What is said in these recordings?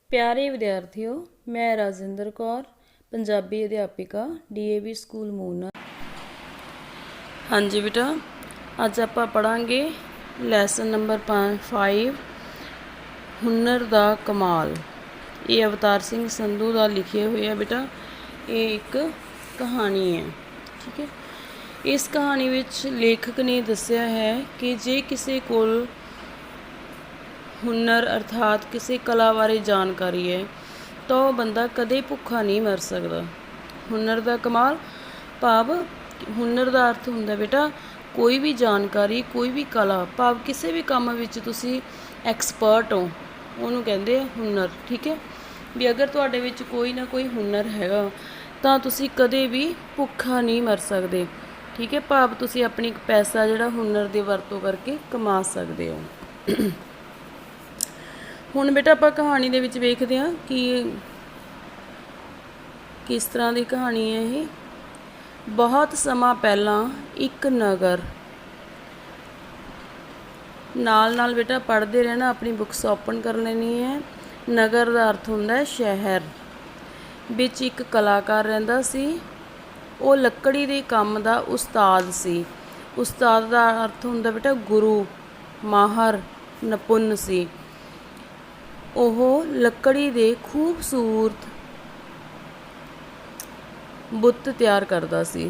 ਪਿਆਰੇ ਵਿਦਿਆਰਥੀਓ, ਮੈਂ Rajinder Kaur, Punjabi ਅਧਿਆਪਿਕਾ, DAV school ਮੂਨਾ। ਹਾਂਜੀ ਬੇਟਾ, ਅੱਜ ਆਪਾਂ ਪੜ੍ਹਾਂਗੇ ਲੈਸਨ ਨੰਬਰ 5 ਹੁਨਰ ਦਾ ਕਮਾਲ। ਇਹ ਅਵਤਾਰ ਸਿੰਘ ਸੰਧੂ ਦਾ ਲਿਖਿਆ ਹੋਇਆ ਬੇਟਾ, ਇਹ ਇੱਕ ਕਹਾਣੀ ਹੈ। ਠੀਕ ਹੈ। ਇਸ ਕਹਾਣੀ ਵਿੱਚ ਲੇਖਕ ਨੇ ਦੱਸਿਆ ਹੈ ਕਿ ਜੇ ਕਿਸੇ ਕੋਲ ਹੁਨਰ ਅਰਥਾਤ ਕਿਸੇ ਕਲਾ ਬਾਰੇ ਜਾਣਕਾਰੀ ਹੈ ਤਾਂ ਉਹ ਬੰਦਾ ਕਦੇ ਭੁੱਖਾ ਨਹੀਂ ਮਰ ਸਕਦਾ। ਹੁਨਰ ਦਾ ਕਮਾਲ ਭਾਵ ਹੁਨਰ ਦਾ ਅਰਥ ਹੁੰਦਾ ਬੇਟਾ ਕੋਈ ਵੀ ਜਾਣਕਾਰੀ, ਕੋਈ ਵੀ ਕਲਾ, ਭਾਵ ਕਿਸੇ ਵੀ ਕੰਮ ਵਿੱਚ ਤੁਸੀਂ ਐਕਸਪਰਟ ਹੋ, ਉਹਨੂੰ ਕਹਿੰਦੇ ਆ ਹੁਨਰ। ਠੀਕ ਹੈ। ਵੀ ਅਗਰ ਤੁਹਾਡੇ ਵਿੱਚ ਕੋਈ ਨਾ ਕੋਈ ਹੁਨਰ ਹੈਗਾ ਤਾਂ ਤੁਸੀਂ ਕਦੇ ਵੀ ਭੁੱਖਾ ਨਹੀਂ ਮਰ ਸਕਦੇ। ਠੀਕ ਹੈ। ਭਾਵ ਤੁਸੀਂ ਆਪਣੀ ਪੈਸਾ ਜਿਹੜਾ ਹੁਨਰ ਦੀ ਵਰਤੋਂ ਕਰਕੇ ਕਮਾ ਸਕਦੇ ਹੋ। ਹੁਣ ਬੇਟਾ ਆਪਾਂ ਕਹਾਣੀ ਦੇ ਵਿੱਚ ਵੇਖਦੇ ਹਾਂ ਕਿ ਕਿਸ ਤਰ੍ਹਾਂ ਦੀ ਕਹਾਣੀ ਹੈ ਇਹ। ਬਹੁਤ ਸਮਾਂ ਪਹਿਲਾਂ ਇੱਕ ਨਗਰ, ਨਾਲ ਬੇਟਾ ਪੜ੍ਹਦੇ ਰਹਿਣਾ, ਆਪਣੀ ਬੁੱਕਸ ਓਪਨ ਕਰ ਲੈਣੀ ਹੈ। ਨਗਰ ਦਾ ਅਰਥ ਹੁੰਦਾ ਸ਼ਹਿਰ। ਵਿੱਚ ਇੱਕ ਕਲਾਕਾਰ ਰਹਿੰਦਾ ਸੀ। ਉਹ ਲੱਕੜੀ ਦੇ ਕੰਮ ਦਾ ਉਸਤਾਦ ਸੀ। ਉਸਤਾਦ ਦਾ ਅਰਥ ਹੁੰਦਾ ਬੇਟਾ ਗੁਰੂ, ਮਾਹਰ, ਨਿਪੁੰਨ ਸੀ। ਉਹ ਲੱਕੜੀ ਦੇ ਖੂਬਸੂਰਤ ਬੁੱਤ ਤਿਆਰ ਕਰਦਾ ਸੀ।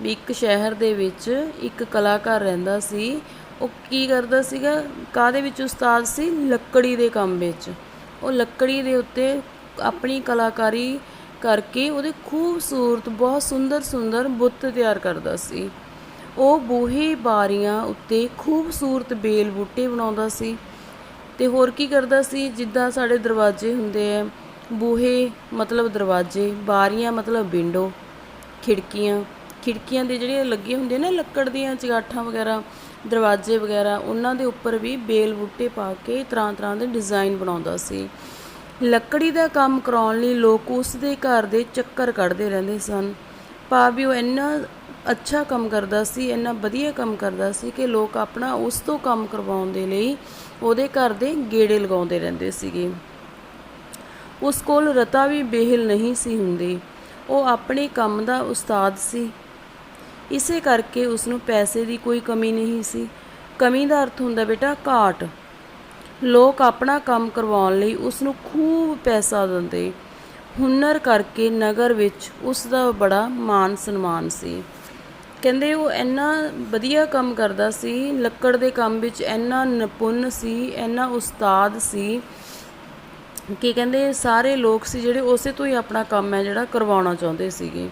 ਵੀ ਇੱਕ ਸ਼ਹਿਰ ਦੇ ਵਿੱਚ ਇੱਕ ਕਲਾਕਾਰ ਰਹਿੰਦਾ ਸੀ। ਉਹ ਕੀ ਕਰਦਾ ਸੀਗਾ, ਕਾਹਦੇ ਵਿੱਚ ਉਸਤਾਦ ਸੀ? ਲੱਕੜੀ ਦੇ ਕੰਮ ਵਿੱਚ। ਉਹ ਲੱਕੜੀ ਦੇ ਉੱਤੇ ਆਪਣੀ ਕਲਾਕਾਰੀ ਕਰਕੇ ਉਹਦੇ ਖੂਬਸੂਰਤ, ਬਹੁਤ ਸੁੰਦਰ ਬੁੱਤ ਤਿਆਰ ਕਰਦਾ ਸੀ। ਉਹ ਬੂਹੇ ਬਾਰੀਆਂ ਉੱਤੇ ਖੂਬਸੂਰਤ ਬੇਲ ਬੂਟੇ ਬਣਾਉਂਦਾ ਸੀ। ਅਤੇ ਹੋਰ ਕੀ ਕਰਦਾ ਸੀ, ਜਿੱਦਾਂ ਸਾਡੇ ਦਰਵਾਜ਼ੇ ਹੁੰਦੇ ਹੈ, ਬੂਹੇ ਮਤਲਬ ਦਰਵਾਜ਼ੇ, ਬਾਰੀਆਂ ਮਤਲਬ ਵਿੰਡੋ, ਖਿੜਕੀਆਂ ਦੇ ਜਿਹੜੇ ਲੱਗੇ ਹੁੰਦੇ ਨੇ ਲੱਕੜ ਦੀਆਂ ਚੁਗਾਠਾਂ ਵਗੈਰਾ, ਦਰਵਾਜ਼ੇ ਵਗੈਰਾ, ਉਹਨਾਂ ਦੇ ਉੱਪਰ ਵੀ ਬੇਲ ਬੂਟੇ ਪਾ ਕੇ ਤਰ੍ਹਾਂ ਦੇ ਡਿਜ਼ਾਈਨ ਬਣਾਉਂਦਾ ਸੀ। ਲੱਕੜੀ ਦਾ ਕੰਮ ਕਰਾਉਣ ਲਈ ਲੋਕ ਉਸ ਦੇ ਘਰ ਦੇ ਚੱਕਰ ਕੱਢਦੇ ਰਹਿੰਦੇ ਸਨ। ਭਾਵ ਵੀ ਉਹ ਇੰਨਾ ਅੱਛਾ ਕੰਮ ਕਰਦਾ ਸੀ, ਇੰਨਾ ਵਧੀਆ ਕੰਮ ਕਰਦਾ ਸੀ ਕਿ ਲੋਕ ਆਪਣਾ ਉਸ ਤੋਂ ਕੰਮ ਕਰਵਾਉਣ ਦੇ ਲਈ ਉਹਦੇ ਘਰ ਦੇ ਗੇੜੇ ਲਗਾਉਂਦੇ ਰਹਿੰਦੇ ਸੀਗੇ। ਉਸ ਕੋਲ ਰਤਾ ਵੀ ਬੇਹਲ ਨਹੀਂ ਸੀ ਹੁੰਦੀ। ਉਹ ਆਪਣੇ ਕੰਮ ਦਾ ਉਸਤਾਦ ਸੀ, ਇਸੇ ਕਰਕੇ ਉਸਨੂੰ ਪੈਸੇ ਦੀ ਕੋਈ ਕਮੀ ਨਹੀਂ ਸੀ। ਕਮੀ ਦਾ ਅਰਥ ਹੁੰਦਾ ਬੇਟਾ ਘਾਟ। ਲੋਕ ਆਪਣਾ ਕੰਮ ਕਰਵਾਉਣ ਲਈ ਉਸਨੂੰ ਖੂਬ ਪੈਸਾ ਦਿੰਦੇ। ਹੁਨਰ ਕਰਕੇ ਨਗਰ ਵਿੱਚ ਉਸ ਦਾ ਬੜਾ ਮਾਣ ਸਨਮਾਨ ਸੀ। ਕਹਿੰਦੇ ਉਹ ਇੰਨਾ ਵਧੀਆ ਕੰਮ ਕਰਦਾ ਸੀ, ਲੱਕੜ ਦੇ ਕੰਮ ਵਿੱਚ ਇੰਨਾ ਨਿਪੁੰਨ ਸੀ, ਇੰਨਾ ਉਸਤਾਦ ਸੀ ਕਿ ਕਹਿੰਦੇ ਸਾਰੇ ਲੋਕ ਸੀ ਜਿਹੜੇ ਉਸੇ ਤੋਂ ਹੀ ਆਪਣਾ ਕੰਮ ਹੈ ਜਿਹੜਾ ਕਰਵਾਉਣਾ ਚਾਹੁੰਦੇ ਸੀਗੇ।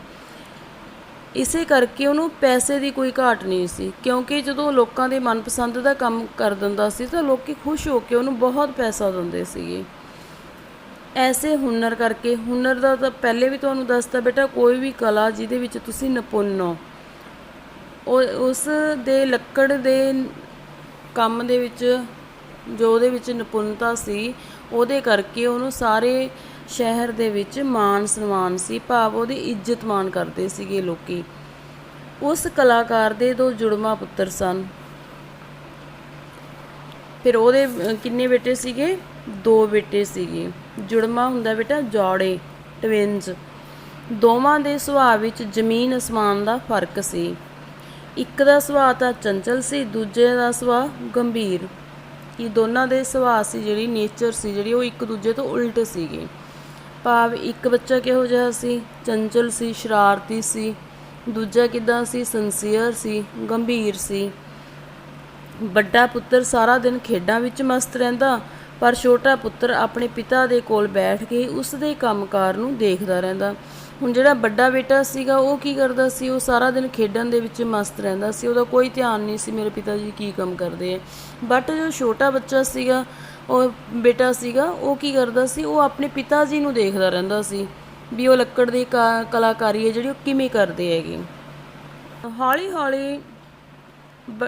ਇਸੇ ਕਰਕੇ ਉਹਨੂੰ ਪੈਸੇ ਦੀ ਕੋਈ ਘਾਟ ਨਹੀਂ ਸੀ, ਕਿਉਂਕਿ ਜਦੋਂ ਲੋਕਾਂ ਦੇ ਮਨਪਸੰਦ ਦਾ ਕੰਮ ਕਰ ਦਿੰਦਾ ਸੀ ਤਾਂ ਲੋਕ ਖੁਸ਼ ਹੋ ਕੇ ਉਹਨੂੰ ਬਹੁਤ ਪੈਸਾ ਦਿੰਦੇ ਸੀਗੇ। ਐਸੇ ਹੁਨਰ ਕਰਕੇ, ਹੁਨਰ ਦਾ ਤਾਂ ਪਹਿਲੇ ਵੀ ਤੁਹਾਨੂੰ ਦੱਸਤਾ ਬੇਟਾ, ਕੋਈ ਵੀ ਕਲਾ ਜਿਹਦੇ ਵਿੱਚ ਤੁਸੀਂ ਨਿਪੁੰਨ ਹੋ, ਉਸ ਦੇ ਲੱਕੜ ਦੇ ਕੰਮ ਦੇ ਵਿੱਚ ਜੋ ਉਹਦੇ ਵਿੱਚ ਨਿਪੁੰਨਤਾ ਸੀ, ਉਹਦੇ ਕਰਕੇ ਉਹਨੂੰ ਸਾਰੇ ਸ਼ਹਿਰ ਦੇ ਵਿੱਚ ਮਾਣ ਸਨਮਾਨ ਸੀ। ਭਾਵ ਉਹਦੀ ਇੱਜ਼ਤ ਮਾਣ ਕਰਦੇ ਸੀਗੇ ਲੋਕੀ। ਉਸ ਕਲਾਕਾਰ ਦੇ 2 ਜੁੜਵਾਂ ਪੁੱਤਰ ਸਨ। ਫਿਰ ਉਹਦੇ ਕਿੰਨੇ ਬੇਟੇ ਸੀਗੇ? 2 ਬੇਟੇ ਸੀਗੇ। ਜੁੜਵਾ ਹੁੰਦਾ ਬੇਟਾ ਜੋੜੇ, ਟਵਿਨਜ਼। ਦੋਵਾਂ ਦੇ ਸੁਭਾਅ ਵਿੱਚ ਜ਼ਮੀਨ ਅਸਮਾਨ ਦਾ ਫਰਕ ਸੀ। ਇੱਕ ਦਾ ਸੁਭਾਅ ਤਾਂ ਚੰਚਲ ਸੀ, ਦੂਜੇ ਦਾ ਸੁਭਾਅ ਗੰਭੀਰ। ਕਿ ਦੋਨਾਂ ਦੇ ਸੁਭਾਅ ਸੀ, ਜਿਹੜੀ ਨੇਚਰ ਸੀ ਜਿਹੜੀ, ਉਹ ਇੱਕ ਦੂਜੇ ਤੋਂ ਉਲਟ ਸੀਗੇ। ਭਾਵ ਇੱਕ ਬੱਚਾ ਕਿਹੋ ਜਿਹਾ ਸੀ? ਚੰਚਲ ਸੀ, ਸ਼ਰਾਰਤੀ ਸੀ। ਦੂਜਾ ਕਿੱਦਾਂ ਸੀ? ਸਿੰਸੀਅਰ ਸੀ, ਗੰਭੀਰ ਸੀ। ਵੱਡਾ ਪੁੱਤਰ ਸਾਰਾ ਦਿਨ ਖੇਡਾਂ ਵਿੱਚ ਮਸਤ ਰਹਿੰਦਾ, ਪਰ ਛੋਟਾ ਪੁੱਤਰ ਆਪਣੇ ਪਿਤਾ ਦੇ ਕੋਲ ਬੈਠ ਕੇ ਉਸ ਦੇ ਕੰਮਕਾਰ ਨੂੰ ਦੇਖਦਾ ਰਹਿੰਦਾ। ਹੁਣ ਜਿਹੜਾ ਵੱਡਾ ਬੇਟਾ ਸੀਗਾ ਉਹ ਕੀ ਕਰਦਾ ਸੀ? ਉਹ ਸਾਰਾ ਦਿਨ ਖੇਡਣ ਦੇ ਵਿੱਚ ਮਸਤ ਰਹਿੰਦਾ ਸੀ, ਉਹਦਾ ਕੋਈ ਧਿਆਨ ਨਹੀਂ ਸੀ ਮੇਰੇ ਪਿਤਾ ਜੀ ਕੀ ਕੰਮ ਕਰਦੇ ਹੈ। ਬਟ ਜੋ ਛੋਟਾ ਬੱਚਾ ਸੀਗਾ, ਉਹ ਬੇਟਾ ਸੀਗਾ, ਉਹ ਕੀ ਕਰਦਾ ਸੀ? ਉਹ ਆਪਣੇ ਪਿਤਾ ਜੀ ਨੂੰ ਦੇਖਦਾ ਰਹਿੰਦਾ ਸੀ ਵੀ ਉਹ ਲੱਕੜ ਦੀ ਕਲਾਕਾਰੀ ਹੈ ਜਿਹੜੀ ਉਹ ਕਿਵੇਂ ਕਰਦੇ ਹੈਗੇ। ਹੌਲੀ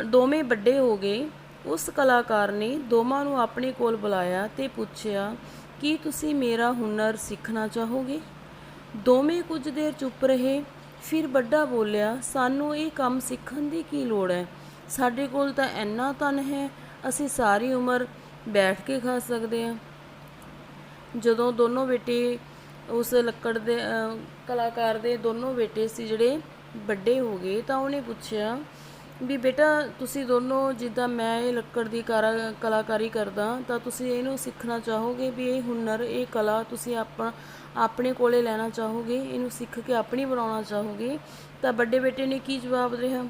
ਦੋਵੇਂ ਵੱਡੇ ਹੋ ਗਏ। ਉਸ ਕਲਾਕਾਰ ਨੇ ਦੋਵਾਂ ਨੂੰ ਆਪਣੇ ਕੋਲ ਬੁਲਾਇਆ ਅਤੇ ਪੁੱਛਿਆ ਕਿ ਤੁਸੀਂ ਮੇਰਾ ਹੁਨਰ ਸਿੱਖਣਾ ਚਾਹੋਗੇ? ਦੋਵੇਂ ਕੁਝ ਦੇਰ ਚੁੱਪ ਰਹੇ। ਫਿਰ ਵੱਡਾ ਬੋਲਿਆ, ਸਾਨੂੰ ਇਹ ਕੰਮ ਸਿੱਖਣ ਦੀ ਕੀ ਲੋੜ ਹੈ? ਸਾਡੇ ਕੋਲ ਤਾਂ ਇੰਨਾ ਧਨ ਹੈ, ਅਸੀਂ ਸਾਰੀ ਉਮਰ ਬੈਠ ਕੇ ਖਾ ਸਕਦੇ ਹਾਂ। ਜਦੋਂ ਦੋਨੋਂ ਬੇਟੇ ਉਸ ਲੱਕੜ ਦੇ ਕਲਾਕਾਰ ਦੇ ਦੋਨੋਂ ਬੇਟੇ ਸੀ ਜਿਹੜੇ ਵੱਡੇ ਹੋ ਗਏ, ਤਾਂ ਉਹਨੇ ਪੁੱਛਿਆ ਵੀ ਬੇਟਾ ਤੁਸੀਂ ਦੋਨੋਂ, ਜਿੱਦਾਂ ਮੈਂ ਇਹ ਲੱਕੜ ਦੀ ਕਲਾਕਾਰੀ ਕਰਦਾ, ਤਾਂ ਤੁਸੀਂ ਇਹਨੂੰ ਸਿੱਖਣਾ ਚਾਹੋਗੇ ਵੀ ਇਹ ਹੁਨਰ, ਇਹ ਕਲਾ ਤੁਸੀਂ ਆਪਣੇ ਕੋਲੇ ਲੈਣਾ ਚਾਹੋਗੇ, ਇਹਨੂੰ ਸਿੱਖ ਕੇ ਆਪਣੀ ਬਣਾਉਣਾ ਚਾਹੋਗੇ? ਤਾਂ ਵੱਡੇ ਬੇਟੇ ਨੇ ਕੀ ਜਵਾਬ ਰਿਹਾ?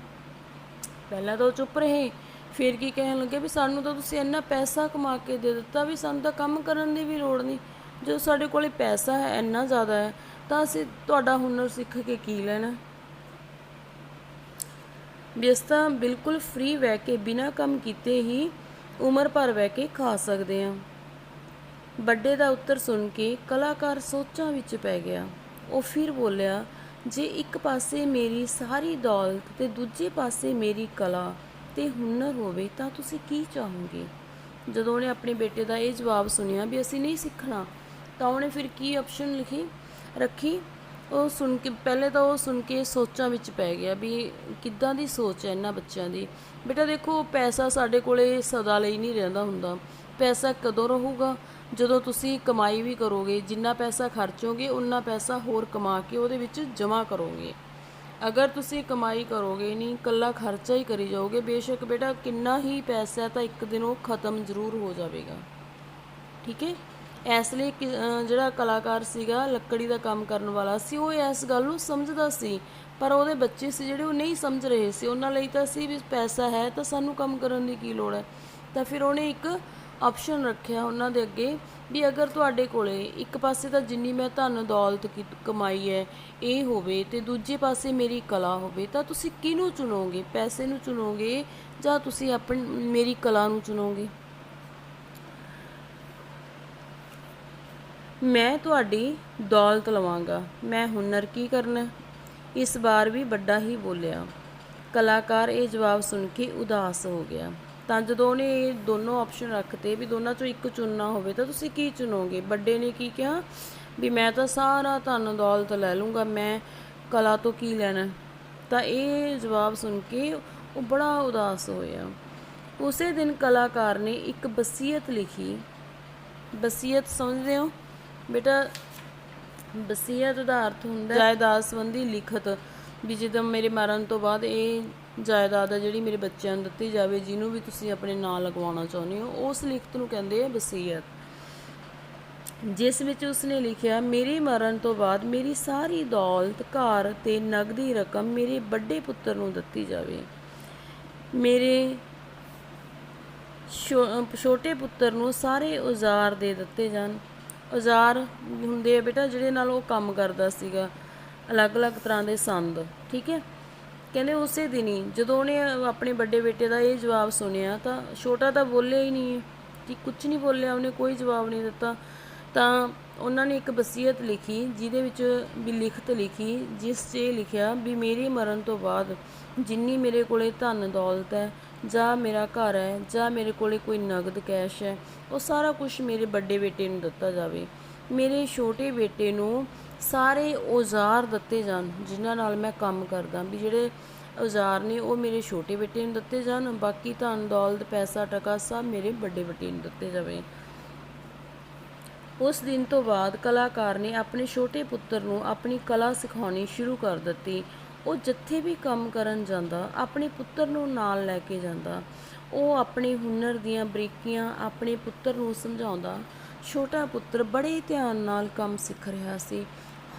ਪਹਿਲਾਂ ਤਾਂ ਉਹ ਚੁੱਪ ਰਹੇ, ਫਿਰ ਕੀ ਕਹਿਣ ਲੱਗੇ ਵੀ ਸਾਨੂੰ ਤਾਂ ਤੁਸੀਂ ਇੰਨਾ ਪੈਸਾ ਕਮਾ ਕੇ ਦੇ ਦਿੱਤਾ ਵੀ ਸਾਨੂੰ ਤਾਂ ਕੰਮ ਕਰਨ ਦੀ ਵੀ ਲੋੜ ਨਹੀਂ। ਜੋ ਸਾਡੇ ਕੋਲੇ ਪੈਸਾ ਹੈ ਇੰਨਾ ਜ਼ਿਆਦਾ ਹੈ, ਤਾਂ ਅਸੀਂ ਤੁਹਾਡਾ ਹੁਨਰ ਸਿੱਖ ਕੇ ਕੀ ਲੈਣਾ? ਵੀ ਅਸੀਂ ਤਾਂ ਬਿਲਕੁਲ ਫ੍ਰੀ ਬਹਿ ਕੇ ਬਿਨਾਂ ਕੰਮ ਕੀਤੇ ਹੀ ਉਮਰ ਭਰ ਬਹਿ ਕੇ ਖਾ ਸਕਦੇ ਹਾਂ। ਵੱਡੇ ਦਾ ਉੱਤਰ ਸੁਣ ਕੇ ਕਲਾਕਾਰ ਸੋਚਾਂ ਵਿੱਚ ਪੈ ਗਿਆ। ਉਹ ਫਿਰ ਬੋਲਿਆ, ਜੇ ਇੱਕ ਪਾਸੇ ਮੇਰੀ ਸਾਰੀ ਦੌਲਤ ਤੇ ਦੂਜੇ ਪਾਸੇ ਮੇਰੀ ਕਲਾ ਤੇ ਹੁਨਰ ਹੋਵੇ ਤਾਂ ਤੁਸੀਂ ਕੀ ਚਾਹੋਗੇ? ਜਦੋਂ ਉਹਨੇ ਆਪਣੇ ਬੇਟੇ ਦਾ ਇਹ ਜਵਾਬ ਸੁਣਿਆ ਵੀ ਅਸੀਂ ਨਹੀਂ ਸਿੱਖਣਾ, ਤਾਂ ਉਹਨੇ ਫਿਰ ਕੀ ਆਪਸ਼ਨ ਰੱਖੀ? ਉਹ ਸੁਣ ਕੇ ਪਹਿਲੇ ਤਾਂ ਉਹ ਸੁਣ ਕੇ ਸੋਚਾਂ ਵਿੱਚ ਪੈ ਗਿਆ ਵੀ ਕਿੱਦਾਂ ਦੀ ਸੋਚ ਹੈ ਇਹਨਾਂ ਬੱਚਿਆਂ ਦੀ। ਬੇਟਾ ਦੇਖੋ, ਪੈਸਾ ਸਾਡੇ ਕੋਲੇ ਸਦਾ ਲਈ ਨਹੀਂ ਰਹਿੰਦਾ ਹੁੰਦਾ। ਪੈਸਾ ਕਦੋਂ ਰਹੂਗਾ? ਜਦੋਂ ਤੁਸੀਂ ਕਮਾਈ ਵੀ ਕਰੋਗੇ, ਜਿੰਨਾ ਪੈਸਾ ਖਰਚੋਗੇ ਉਨਾ ਪੈਸਾ ਹੋਰ ਕਮਾ ਕੇ ਉਹਦੇ ਵਿੱਚ ਜਮ੍ਹਾਂ ਕਰੋਗੇ। ਅਗਰ ਤੁਸੀਂ ਕਮਾਈ ਕਰੋਗੇ ਨਹੀਂ, ਇਕੱਲਾ ਖਰਚਾ ਹੀ ਕਰੀ ਜਾਓਗੇ, ਬੇਸ਼ੱਕ ਬੇਟਾ ਕਿੰਨਾ ਹੀ ਪੈਸਾ ਤਾਂ ਇੱਕ ਦਿਨ ਉਹ ਖ਼ਤਮ ਜ਼ਰੂਰ ਹੋ ਜਾਵੇਗਾ। ਠੀਕ ਹੈ, ਇਸ ਲਈ ਜਿਹੜਾ ਕਲਾਕਾਰ ਸੀਗਾ, ਲੱਕੜੀ ਦਾ ਕੰਮ ਕਰਨ ਵਾਲਾ ਸੀ, ਉਹ ਇਸ ਗੱਲ ਨੂੰ ਸਮਝਦਾ ਸੀ, ਪਰ ਉਹਦੇ ਬੱਚੇ ਸੀ ਜਿਹੜੇ ਉਹ ਨਹੀਂ ਸਮਝ ਰਹੇ ਸੀ। ਉਹਨਾਂ ਲਈ ਤਾਂ ਸੀ ਵੀ ਪੈਸਾ ਹੈ ਤਾਂ ਸਾਨੂੰ ਕੰਮ ਕਰਨ ਦੀ ਕੀ ਲੋੜ ਹੈ। ਤਾਂ ਫਿਰ ਉਹਨੇ ਇੱਕ ਆਪਸ਼ਨ ਰੱਖਿਆ ਉਹਨਾਂ ਦੇ ਅੱਗੇ ਵੀ ਅਗਰ ਤੁਹਾਡੇ ਕੋਲੇ ਇੱਕ ਪਾਸੇ ਤਾਂ ਜਿੰਨੀ ਮੈਂ ਧਨ ਦੌਲਤ ਕਮਾਈ ਹੈ ਇਹ ਹੋਵੇ ਤੇ ਦੂਜੇ ਪਾਸੇ ਮੇਰੀ ਕਲਾ ਹੋਵੇ, ਤਾਂ ਤੁਸੀਂ ਕਿਹਨੂੰ ਚੁਣੋਗੇ? ਪੈਸੇ ਨੂੰ ਚੁਣੋਗੇ ਜਾਂ ਤੁਸੀਂ ਮੇਰੀ ਕਲਾ ਨੂੰ ਚੁਣੋਗੇ? ਮੈਂ ਤੁਹਾਡੀ ਦੌਲਤ ਲਵਾਂਗਾ, ਮੈਂ ਹੁਨਰ ਕੀ ਕਰਨਾ? ਇਸ ਵਾਰ ਵੀ ਵੱਡਾ ਹੀ ਬੋਲਿਆ। ਕਲਾਕਾਰ ਇਹ ਜਵਾਬ ਸੁਣ ਕੇ ਉਦਾਸ ਹੋ ਗਿਆ। ਤਾਂ ਜਦੋਂ ਉਹਨੇ ਇਹ ਦੋਨੋਂ ਆਪਸ਼ਨ ਰੱਖਤੇ ਵੀ ਦੋਨਾਂ 'ਚੋਂ ਇੱਕ ਚੁਣਨਾ ਹੋਵੇ ਤਾਂ ਤੁਸੀਂ ਕੀ ਚੁਣੋਗੇ? ਵੱਡੇ ਨੇ ਕੀ ਕਿਹਾ ਵੀ ਮੈਂ ਤਾਂ ਸਾਰਾ ਧਨ ਦੌਲਤ ਲੈ ਲੂँਗਾ, ਮੈਂ ਕਲਾ ਤੋਂ ਕੀ ਲੈਣਾ? ਤਾਂ ਇਹ ਜਵਾਬ ਸੁਣ ਕੇ ਉਹ ਬੜਾ ਉਦਾਸ ਹੋਇਆ। ਉਸੇ ਦਿਨ ਕਲਾਕਾਰ ਨੇ ਇੱਕ ਵਸੀਅਤ ਲਿਖੀ। ਵਸੀਅਤ ਸਮਝਦੇ ਹੋ ਬੇਟਾ? ਵਸੀਅਤ ਦਾ ਅਰਥ ਹੁੰਦਾ ਜਾਇਦਾਦ ਸੰਬੰਧੀ ਲਿਖਤ, ਵੀ ਜਦੋਂ ਮੇਰੇ ਮਰਨ ਤੋਂ ਬਾਅਦ ਇਹ ਜਾਇਦਾਦ ਹੈ ਜਿਹੜੀ ਮੇਰੇ ਬੱਚਿਆਂ ਨੂੰ ਦਿੱਤੀ ਜਾਵੇ, ਜਿਹਨੂੰ ਵੀ ਤੁਸੀਂ ਆਪਣੇ ਨਾਂ ਲਗਵਾਉਣਾ ਚਾਹੁੰਦੇ ਹੋ, ਉਸ ਲਿਖਤ ਨੂੰ ਕਹਿੰਦੇ ਆ ਵਸੀਅਤ। ਜਿਸ ਵਿੱਚ ਉਸਨੇ ਲਿਖਿਆ, ਮੇਰੇ ਮਰਨ ਤੋਂ ਬਾਅਦ ਮੇਰੀ ਸਾਰੀ ਦੌਲਤ, ਘਰ ਤੇ ਨਗਦੀ ਰਕਮ ਮੇਰੇ ਵੱਡੇ ਪੁੱਤਰ ਨੂੰ ਦਿੱਤੀ ਜਾਵੇ। ਮੇਰੇ ਛੋਟੇ ਪੁੱਤਰ ਨੂੰ ਸਾਰੇ ਔਜ਼ਾਰ ਦੇ ਦਿੱਤੇ ਜਾਣ। ਔਜ਼ਾਰ ਹੁੰਦੇ ਆ ਬੇਟਾ ਜਿਹੜੇ ਨਾਲ ਉਹ ਕੰਮ ਕਰਦਾ ਸੀਗਾ, ਅਲੱਗ-ਅਲੱਗ ਤਰ੍ਹਾਂ ਦੇ ਸੰਦ। ਠੀਕ ਹੈ, ਕਹਿੰਦੇ ਉਸੇ ਦਿਨ ਹੀ ਜਦੋਂ ਉਹਨੇ ਆਪਣੇ ਵੱਡੇ ਬੇਟੇ ਦਾ ਇਹ ਜਵਾਬ ਸੁਣਿਆ ਤਾਂ ਛੋਟਾ ਤਾਂ ਬੋਲਿਆ ਹੀ ਨਹੀਂ, ਕਿ ਕੁਝ ਨਹੀਂ ਬੋਲਿਆ, ਉਹਨੇ ਕੋਈ ਜਵਾਬ ਨਹੀਂ ਦਿੱਤਾ। ਤਾਂ ਉਹਨਾਂ ਨੇ ਇੱਕ ਵਸੀਅਤ ਲਿਖੀ, ਜਿਹਦੇ ਵਿੱਚ ਵੀ ਲਿਖਤ ਲਿਖੀ, ਜਿਸ 'ਚ ਇਹ ਲਿਖਿਆ ਵੀ ਮੇਰੇ ਮਰਨ ਤੋਂ ਬਾਅਦ ਜਿੰਨੀ ਮੇਰੇ ਕੋਲੇ ਧਨ ਦੌਲਤ ਹੈ, ਜਾਂ ਮੇਰਾ ਘਰ ਹੈ, ਜਾਂ ਮੇਰੇ ਕੋਲੇ ਕੋਈ ਨਗਦ ਕੈਸ਼ ਹੈ, ਉਹ ਸਾਰਾ ਕੁਝ ਮੇਰੇ ਵੱਡੇ ਬੇਟੇ ਨੂੰ ਦਿੱਤਾ ਜਾਵੇ। ਮੇਰੇ ਛੋਟੇ ਬੇਟੇ ਨੂੰ ਸਾਰੇ ਔਜ਼ਾਰ ਦਿੱਤੇ ਜਾਣ ਜਿਨ੍ਹਾਂ ਨਾਲ ਮੈਂ ਕੰਮ ਕਰਦਾ, ਵੀ ਜਿਹੜੇ ਔਜ਼ਾਰ ਨੇ ਉਹ ਮੇਰੇ ਛੋਟੇ ਬੇਟੇ ਨੂੰ ਦਿੱਤੇ ਜਾਣ, ਬਾਕੀ ਧਨ ਦੌਲਤ ਪੈਸਾ ਟਕਾ ਸਭ ਮੇਰੇ ਵੱਡੇ ਬੇਟੇ ਨੂੰ ਦਿੱਤੇ ਜਾਵੇ। ਉਸ ਦਿਨ ਤੋਂ ਬਾਅਦ ਕਲਾਕਾਰ ਨੇ ਆਪਣੇ ਛੋਟੇ ਪੁੱਤਰ ਨੂੰ ਆਪਣੀ ਕਲਾ ਸਿਖਾਉਣੀ ਸ਼ੁਰੂ ਕਰ ਦਿੱਤੀ। ਉਹ ਜਿੱਥੇ ਵੀ ਕੰਮ ਕਰਨ ਜਾਂਦਾ ਆਪਣੇ ਪੁੱਤਰ ਨੂੰ ਨਾਲ ਲੈ ਕੇ ਜਾਂਦਾ। ਉਹ ਆਪਣੇ ਹੁਨਰ ਦੀਆਂ ਬਰੀਕੀਆਂ ਆਪਣੇ ਪੁੱਤਰ ਨੂੰ ਸਮਝਾਉਂਦਾ। ਛੋਟਾ ਪੁੱਤਰ ਬੜੇ ਧਿਆਨ ਨਾਲ ਕੰਮ ਸਿੱਖ ਰਿਹਾ ਸੀ।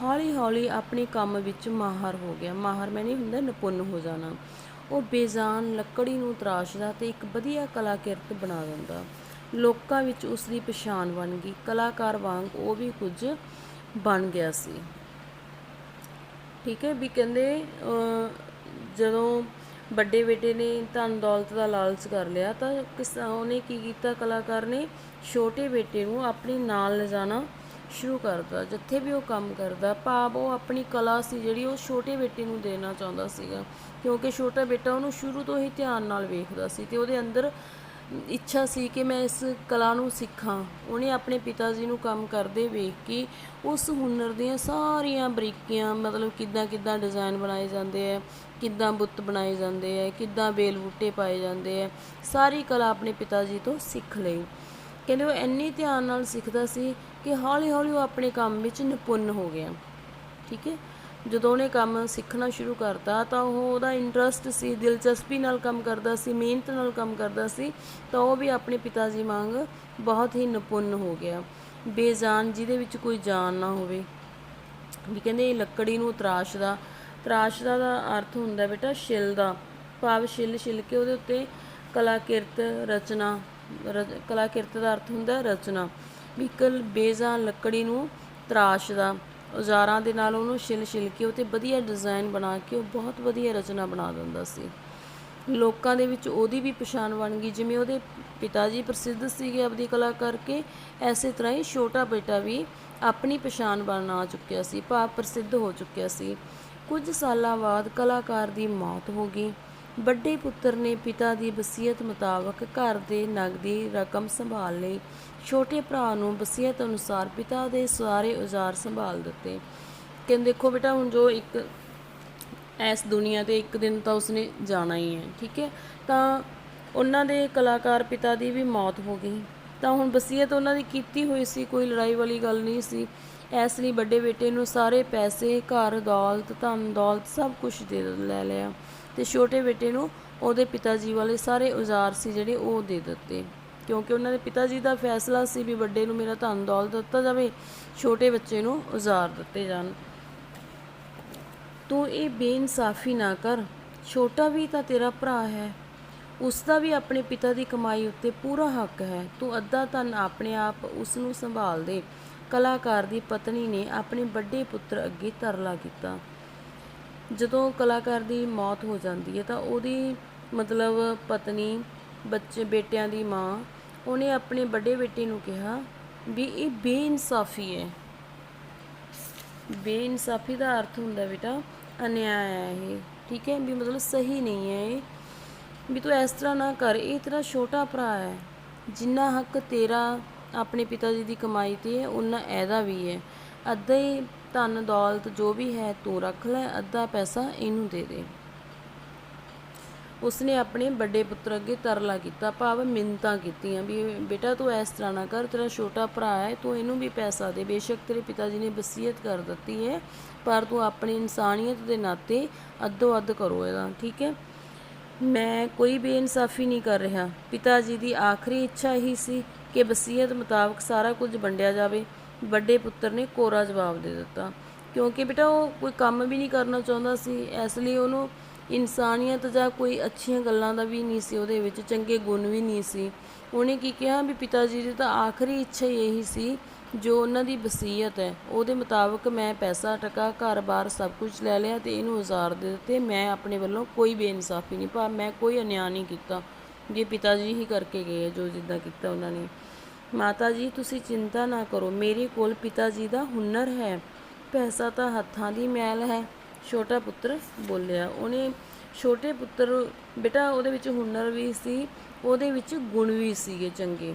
ਹੌਲੀ ਹੌਲੀ ਆਪਣੇ ਕੰਮ ਵਿੱਚ ਮਾਹਰ ਹੋ ਗਿਆ। ਮਾਹਰ ਮੈਨੇ ਹੁੰਦਾ ਨਿਪੁੰਨ ਹੋ ਜਾਣਾ। ਉਹ ਬੇਜਾਨ ਲੱਕੜੀ ਨੂੰ ਤਰਾਸ਼ਦਾ ਤੇ ਇੱਕ ਵਧੀਆ ਕਲਾਕਿਰਤ ਬਣਾ ਦਿੰਦਾ। ਲੋਕਾਂ ਵਿੱਚ ਉਸ ਦੀ ਪਛਾਣ ਬਣ ਗਈ। ਕਲਾਕਾਰ ਵਾਂਗ ਉਹ ਵੀ ਕੁਝ ਬਣ ਗਿਆ ਸੀ। ਠੀਕ ਹੈ, ਵੀ ਕਹਿੰਦੇ ਜਦੋਂ ਵੱਡੇ ਬੇਟੇ ਨੇ ਧਨ ਦੌਲਤ ਦਾ ਲਾਲਚ ਕਰ ਲਿਆ ਤਾਂ ਉਹਨੇ ਕੀ ਕੀਤਾ, ਕਲਾਕਾਰ ਨੇ ਛੋਟੇ ਬੇਟੇ ਨੂੰ ਆਪਣੇ ਨਾਲ ਲਿਜਾਣਾ ਸ਼ੁਰੂ ਕਰਦਾ। ਜਿੱਥੇ ਵੀ ਉਹ ਕੰਮ ਕਰਦਾ, ਭਾਵ ਉਹ ਆਪਣੀ ਕਲਾ ਸੀ ਜਿਹੜੀ ਉਹ ਛੋਟੇ ਬੇਟੇ ਨੂੰ ਦੇਣਾ ਚਾਹੁੰਦਾ ਸੀਗਾ, ਕਿਉਂਕਿ ਛੋਟਾ ਬੇਟਾ ਉਹਨੂੰ ਸ਼ੁਰੂ ਤੋਂ ਹੀ ਧਿਆਨ ਨਾਲ ਵੇਖਦਾ ਸੀ ਤੇ ਉਹਦੇ ਅੰਦਰ ਇੱਛਾ ਸੀ ਕਿ ਮੈਂ ਇਸ ਕਲਾ ਨੂੰ ਸਿੱਖਾਂ। ਉਹਨੇ ਆਪਣੇ ਪਿਤਾ ਜੀ ਨੂੰ ਕੰਮ ਕਰਦੇ ਵੇਖ ਕੇ ਉਸ ਹੁਨਰ ਦੀਆਂ ਸਾਰੀਆਂ ਬਰੀਕੀਆਂ, ਮਤਲਬ ਕਿੱਦਾਂ ਡਿਜ਼ਾਈਨ ਬਣਾਏ ਜਾਂਦੇ ਹੈ, ਕਿੱਦਾਂ ਬੁੱਤ ਬਣਾਏ ਜਾਂਦੇ ਹੈ, ਕਿੱਦਾਂ ਬੇਲ ਬੂਟੇ ਪਾਏ ਜਾਂਦੇ ਹੈ, ਸਾਰੀ ਕਲਾ ਆਪਣੇ ਪਿਤਾ ਜੀ ਤੋਂ ਸਿੱਖ ਲਈ। ਕਹਿੰਦੇ ਉਹ ਇੰਨੀ ਧਿਆਨ ਨਾਲ ਸਿੱਖਦਾ ਸੀ ਕਿ ਹੌਲੀ ਹੌਲੀ ਉਹ ਆਪਣੇ ਕੰਮ ਵਿੱਚ ਨਿਪੁੰਨ ਹੋ ਗਿਆ। ਠੀਕ ਹੈ, ਜਦੋਂ ਉਹਨੇ ਕੰਮ ਸਿੱਖਣਾ ਸ਼ੁਰੂ ਕਰਤਾ ਤਾਂ ਉਹਦਾ ਇੰਟਰਸਟ ਸੀ, ਦਿਲਚਸਪੀ ਨਾਲ ਕੰਮ ਕਰਦਾ ਸੀ, ਮਿਹਨਤ ਨਾਲ ਕੰਮ ਕਰਦਾ ਸੀ, ਤਾਂ ਉਹ ਵੀ ਆਪਣੇ ਪਿਤਾ ਜੀ ਵਾਂਗ ਬਹੁਤ ਹੀ ਨਿਪੁੰਨ ਹੋ ਗਿਆ। ਬੇਜਾਨ ਜਿਹਦੇ ਵਿੱਚ ਕੋਈ ਜਾਨ ਨਾ ਹੋਵੇ। ਵੀ ਕਹਿੰਦੇ ਲੱਕੜੀ ਨੂੰ ਤਰਾਸ਼ਦਾ, ਤਰਾਸ਼ਦਾ ਦਾ ਅਰਥ ਹੁੰਦਾ ਬੇਟਾ ਛਿੱਲਦਾ, ਭਾਵ ਛਿੱਲ ਕੇ ਉਹਦੇ ਉੱਤੇ ਕਲਾਕਿਰਤ ਰਚਨਾ, ਕਲਾਕਿਰਤ ਦਾ ਅਰਥ ਹੁੰਦਾ ਰਚਨਾ। ਵੀ ਇੱਕ ਬੇਜਾਨ ਲੱਕੜੀ ਨੂੰ ਤਰਾਸ਼ਦਾ, ਔਜ਼ਾਰਾਂ ਦੇ ਨਾਲ ਉਹਨੂੰ ਛਿੱਲ ਕੇ ਉਹ 'ਤੇ ਵਧੀਆ ਡਿਜ਼ਾਈਨ ਬਣਾ ਕੇ ਉਹ ਬਹੁਤ ਵਧੀਆ ਰਚਨਾ ਬਣਾ ਦਿੰਦਾ ਸੀ। ਲੋਕਾਂ ਦੇ ਵਿੱਚ ਉਹਦੀ ਵੀ ਪਛਾਣ ਬਣ ਗਈ, ਜਿਵੇਂ ਉਹਦੇ ਪਿਤਾ ਜੀ ਪ੍ਰਸਿੱਧ ਸੀਗੇ ਆਪਦੀ ਕਲਾ ਕਰਕੇ, ਐਸੇ ਤਰ੍ਹਾਂ ਹੀ ਛੋਟਾ ਬੇਟਾ ਵੀ ਆਪਣੀ ਪਛਾਣ ਬਣਾ ਚੁੱਕਿਆ ਸੀ, ਭਾਵ ਪ੍ਰਸਿੱਧ ਹੋ ਚੁੱਕਿਆ ਸੀ। ਕੁਝ ਸਾਲਾਂ ਬਾਅਦ ਕਲਾਕਾਰ ਦੀ ਮੌਤ ਹੋ ਗਈ। ਵੱਡੇ ਪੁੱਤਰ ਨੇ ਪਿਤਾ ਦੀ ਵਸੀਅਤ ਮੁਤਾਬਕ ਘਰ ਦੇ ਨਗਦੀ ਰਕਮ ਸੰਭਾਲ ਲਈ। ਛੋਟੇ ਭਰਾ ਨੂੰ ਵਸੀਅਤ ਅਨੁਸਾਰ ਪਿਤਾ ਦੇ ਸਾਰੇ ਔਜ਼ਾਰ ਸੰਭਾਲ ਦਿੱਤੇ। ਕਹਿੰਦੇ ਦੇਖੋ ਬੇਟਾ, ਹੁਣ ਜੋ ਇੱਕ ਇਸ ਦੁਨੀਆ 'ਤੇ ਇੱਕ ਦਿਨ ਤਾਂ ਉਸਨੇ ਜਾਣਾ ਹੀ ਹੈ। ਠੀਕ ਹੈ, ਤਾਂ ਉਹਨਾਂ ਦੇ ਕਲਾਕਾਰ ਪਿਤਾ ਦੀ ਵੀ ਮੌਤ ਹੋ ਗਈ, ਤਾਂ ਹੁਣ ਵਸੀਅਤ ਉਹਨਾਂ ਦੀ ਕੀਤੀ ਹੋਈ ਸੀ, ਕੋਈ ਲੜਾਈ ਵਾਲੀ ਗੱਲ ਨਹੀਂ ਸੀ। ਇਸ ਲਈ ਵੱਡੇ ਬੇਟੇ ਨੂੰ ਸਾਰੇ ਪੈਸੇ, ਘਰ ਦੌਲਤ, ਧਨ ਦੌਲਤ ਸਭ ਕੁਛ ਲੈ ਲਿਆ, ਅਤੇ ਛੋਟੇ ਬੇਟੇ ਨੂੰ ਉਹਦੇ ਪਿਤਾ ਜੀ ਵਾਲੇ ਸਾਰੇ ਔਜ਼ਾਰ ਸੀ ਜਿਹੜੇ ਉਹ ਦੇ ਦਿੱਤੇ, ਕਿਉਂਕਿ ਉਹਨਾਂ ਦੇ ਪਿਤਾ ਜੀ ਦਾ ਫੈਸਲਾ ਸੀ ਵੀ ਵੱਡੇ ਨੂੰ ਮੇਰਾ ਧਨ ਦੌਲਤ ਦਿੱਤਾ ਜਾਵੇ, ਛੋਟੇ ਬੱਚੇ ਨੂੰ ਔਜ਼ਾਰ ਦਿੱਤੇ ਜਾਣ। ਤੂੰ ਇਹ ਬੇਇਨਸਾਫੀ ਨਾ ਕਰ, ਛੋਟਾ ਵੀ ਤਾਂ ਤੇਰਾ ਭਰਾ ਹੈ, ਉਸ ਦਾ ਵੀ ਆਪਣੇ ਪਿਤਾ ਦੀ ਕਮਾਈ ਉੱਤੇ ਪੂਰਾ ਹੱਕ ਹੈ। ਤੂੰ ਅੱਧਾ ਧਨ ਆਪਣੇ ਆਪ ਉਸ ਨੂੰ ਸੰਭਾਲ ਦੇ। ਕਲਾਕਾਰ ਦੀ ਪਤਨੀ ਨੇ ਆਪਣੇ ਵੱਡੇ ਪੁੱਤਰ ਅੱਗੇ ਤਰਲਾ ਕੀਤਾ। ਜਦੋਂ ਕਲਾਕਾਰ ਦੀ ਮੌਤ ਹੋ ਜਾਂਦੀ ਹੈ ਤਾਂ ਉਹਦੀ ਮਤਲਬ ਪਤਨੀ, ਬੱਚੇ, ਬੇਟਿਆਂ ਦੀ ਮਾਂ, ਉਹਨੇ ਆਪਣੇ ਵੱਡੇ ਬੇਟੇ ਨੂੰ ਕਿਹਾ ਵੀ ਇਹ ਬੇਇਨਸਾਫੀ ਹੈ। ਬੇਇਨਸਾਫੀ ਦਾ ਅਰਥ ਹੁੰਦਾ ਬੇਟਾ ਅਨਿਆਂ ਹੈ ਇਹ। ਠੀਕ ਹੈ, ਵੀ ਮਤਲਬ ਸਹੀ ਨਹੀਂ ਹੈ ਇਹ, ਵੀ ਤੂੰ ਇਸ ਤਰ੍ਹਾਂ ਨਾ ਕਰ, ਇਹ ਤੇਰਾ ਛੋਟਾ ਭਰਾ ਹੈ, ਜਿੰਨਾ ਹੱਕ ਤੇਰਾ ਆਪਣੇ ਪਿਤਾ ਜੀ ਦੀ ਕਮਾਈ 'ਤੇ ਹੈ ਉਨਾ ਇਹਦਾ ਵੀ ਹੈ। ਅੱਧਾ ਹੀ ਧਨ ਦੌਲਤ ਜੋ ਵੀ ਹੈ ਤੂੰ ਰੱਖ ਲੈ, ਅੱਧਾ ਪੈਸਾ ਇਹਨੂੰ ਦੇ ਦੇ। ਉਸਨੇ ਆਪਣੇ ਵੱਡੇ ਪੁੱਤਰ ਅੱਗੇ ਤਰਲਾ ਕੀਤਾ, ਭਾਵ ਮਿੰਨਤਾਂ ਕੀਤੀਆਂ ਵੀ ਬੇਟਾ ਤੂੰ ਇਸ ਤਰ੍ਹਾਂ ਨਾ ਕਰ, ਤੇਰਾ ਛੋਟਾ ਭਰਾ ਹੈ, ਤੂੰ ਇਹਨੂੰ ਵੀ ਪੈਸਾ ਦੇ। ਬੇਸ਼ੱਕ ਤੇਰੇ ਪਿਤਾ ਜੀ ਨੇ ਵਸੀਅਤ ਕਰ ਦਿੱਤੀ ਹੈ, ਪਰ ਤੂੰ ਆਪਣੀ ਇਨਸਾਨੀਅਤ ਦੇ ਨਾਤੇ ਅੱਧੋ ਅੱਧ ਕਰੋ ਇਹਦਾ। ਠੀਕ ਹੈ, ਮੈਂ ਕੋਈ ਬੇਇਨਸਾਫੀ ਨਹੀਂ ਕਰ ਰਿਹਾ। ਪਿਤਾ ਜੀ ਦੀ ਆਖਰੀ ਇੱਛਾ ਇਹੀ ਸੀ ਕਿ ਵਸੀਅਤ ਮੁਤਾਬਕ ਸਾਰਾ ਕੁਝ ਵੰਡਿਆ ਜਾਵੇ। ਵੱਡੇ ਪੁੱਤਰ ਨੇ ਕੋਰਾ ਜਵਾਬ ਦੇ ਦਿੱਤਾ, ਕਿਉਂਕਿ ਬੇਟਾ ਉਹ ਕੋਈ ਕੰਮ ਵੀ ਨਹੀਂ ਕਰਨਾ ਚਾਹੁੰਦਾ ਸੀ, ਇਸ ਲਈ ਉਹਨੂੰ ਇਨਸਾਨੀਅਤ ਜਾਂ ਕੋਈ ਅੱਛੀਆਂ ਗੱਲਾਂ ਦਾ ਵੀ ਨਹੀਂ ਸੀ, ਉਹਦੇ ਵਿੱਚ ਚੰਗੇ ਗੁਣ ਵੀ ਨਹੀਂ ਸੀ। ਉਹਨੇ ਕੀ ਕਿਹਾ ਵੀ ਪਿਤਾ ਜੀ ਦੀ ਤਾਂ ਆਖਰੀ ਇੱਛਾ ਹੀ ਇਹੀ ਸੀ, ਜੋ ਉਹਨਾਂ ਦੀ ਵਸੀਅਤ ਹੈ ਉਹਦੇ ਮੁਤਾਬਕ ਮੈਂ ਪੈਸਾ ਟਕਾ, ਘਰ-ਬਾਰ ਸਭ ਕੁਝ ਲੈ ਲਿਆ ਅਤੇ ਇਹਨੂੰ ਔਜ਼ਾਰ ਦੇ ਦਿੱਤੇ। ਮੈਂ ਆਪਣੇ ਵੱਲੋਂ ਕੋਈ ਬੇਇਨਸਾਫੀ ਨਹੀਂ, ਭਾਵ ਮੈਂ ਕੋਈ ਅਨਿਆਂ ਨਹੀਂ ਕੀਤਾ, ਜੇ ਪਿਤਾ ਜੀ ਹੀ ਕਰਕੇ ਗਏ ਜੋ ਜਿੱਦਾਂ ਕੀਤਾ ਉਹਨਾਂ ਨੇ। ਮਾਤਾ ਜੀ ਤੁਸੀਂ ਚਿੰਤਾ ਨਾ ਕਰੋ, ਮੇਰੇ ਕੋਲ ਪਿਤਾ ਜੀ ਦਾ ਹੁਨਰ ਹੈ, ਪੈਸਾ ਤਾਂ ਹੱਥਾਂ ਦੀ ਮੈਲ ਹੈ। ਛੋਟਾ ਪੁੱਤਰ ਬੋਲਿਆ। ਉਹਨੇ ਛੋਟੇ ਪੁੱਤਰ ਬੇਟਾ ਉਹਦੇ ਵਿੱਚ ਹੁਨਰ ਵੀ ਸੀ, ਉਹਦੇ ਵਿੱਚ ਗੁਣ ਵੀ ਸੀਗੇ ਚੰਗੇ,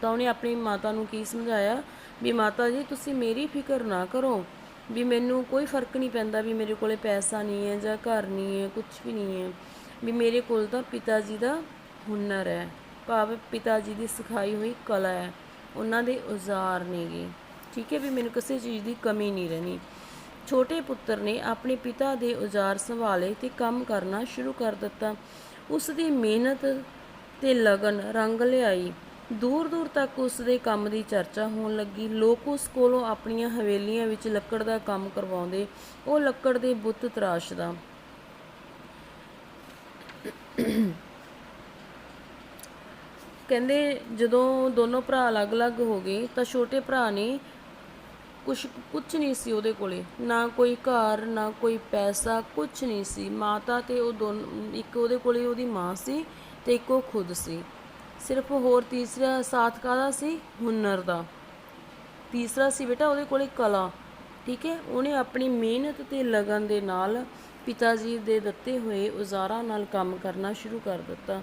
ਤਾਂ ਉਹਨੇ ਆਪਣੀ ਮਾਤਾ ਨੂੰ ਕੀ ਸਮਝਾਇਆ ਵੀ ਮਾਤਾ ਜੀ ਤੁਸੀਂ ਮੇਰੀ ਫਿਕਰ ਨਾ ਕਰੋ, ਵੀ ਮੈਨੂੰ ਕੋਈ ਫਰਕ ਨਹੀਂ ਪੈਂਦਾ ਵੀ ਮੇਰੇ ਕੋਲ ਪੈਸਾ ਨਹੀਂ ਹੈ ਜਾਂ ਘਰ ਨਹੀਂ ਹੈ, ਕੁਛ ਵੀ ਨਹੀਂ ਹੈ, ਵੀ ਮੇਰੇ ਕੋਲ ਤਾਂ ਪਿਤਾ ਜੀ ਦਾ ਹੁਨਰ ਹੈ, ਭਾਵ ਪਿਤਾ ਜੀ ਦੀ ਸਿਖਾਈ ਹੋਈ ਕਲਾ ਹੈ, ਉਹਨਾਂ ਦੇ ਔਜ਼ਾਰ ਨੇਗੇ। ਠੀਕ ਹੈ, ਵੀ ਮੈਨੂੰ ਕਿਸੇ ਚੀਜ਼ ਦੀ ਕਮੀ ਨਹੀਂ ਰਹਿਣੀ। ਛੋਟੇ ਪੁੱਤਰ ਨੇ ਆਪਣੇ ਪਿਤਾ ਦੇ ਔਜ਼ਾਰ ਸੰਭਾਲੇ ਅਤੇ ਕੰਮ ਕਰਨਾ ਸ਼ੁਰੂ ਕਰ ਦਿੱਤਾ। ਉਸ ਦੀ ਮਿਹਨਤ ਅਤੇ ਲਗਨ ਰੰਗ ਲਿਆਈ। ਦੂਰ ਦੂਰ ਤੱਕ ਉਸ ਦੇ ਕੰਮ ਦੀ ਚਰਚਾ ਹੋਣ ਲੱਗੀ। ਲੋਕ ਉਸ ਕੋਲੋਂ ਆਪਣੀਆਂ ਹਵੇਲੀਆਂ ਵਿੱਚ ਲੱਕੜ ਦਾ ਕੰਮ ਕਰਵਾਉਂਦੇ, ਉਹ ਲੱਕੜ ਦੇ ਬੁੱਤ ਤਰਾਸ਼ਦਾ। ਕਹਿੰਦੇ ਜਦੋਂ ਦੋਨੋਂ ਭਰਾ ਅਲੱਗ-ਅਲੱਗ ਹੋ ਗਏ ਤਾਂ ਛੋਟੇ ਭਰਾ ਨੇ ਕੁਛ ਨਹੀਂ ਸੀ ਉਹਦੇ ਕੋਲੇ, ਨਾ ਕੋਈ ਘਰ ਨਾ ਕੋਈ ਪੈਸਾ, ਕੁਛ ਨਹੀਂ ਸੀ। ਮਾਤਾ ਤੇ ਉਹ ਦੋਨੋਂ, ਇੱਕ ਉਹਦੇ ਕੋਲੇ ਉਹਦੀ ਮਾਂ ਸੀ ਅਤੇ ਇੱਕ ਉਹ ਖੁਦ ਸੀ। ਸਿਰਫ ਹੋਰ ਤੀਸਰਾ ਸਾਥ ਕਾਹਦਾ ਸੀ? ਹੁਨਰ ਦਾ। ਤੀਸਰਾ ਸੀ ਬੇਟਾ ਉਹਦੇ ਕੋਲੇ ਕਲਾ। ਠੀਕ ਹੈ, ਉਹਨੇ ਆਪਣੀ ਮਿਹਨਤ ਅਤੇ ਲਗਨ ਦੇ ਨਾਲ ਪਿਤਾ ਜੀ ਦੇ ਦਿੱਤੇ ਹੋਏ ਔਜ਼ਾਰਾਂ ਨਾਲ ਕੰਮ ਕਰਨਾ ਸ਼ੁਰੂ ਕਰ ਦਿੱਤਾ।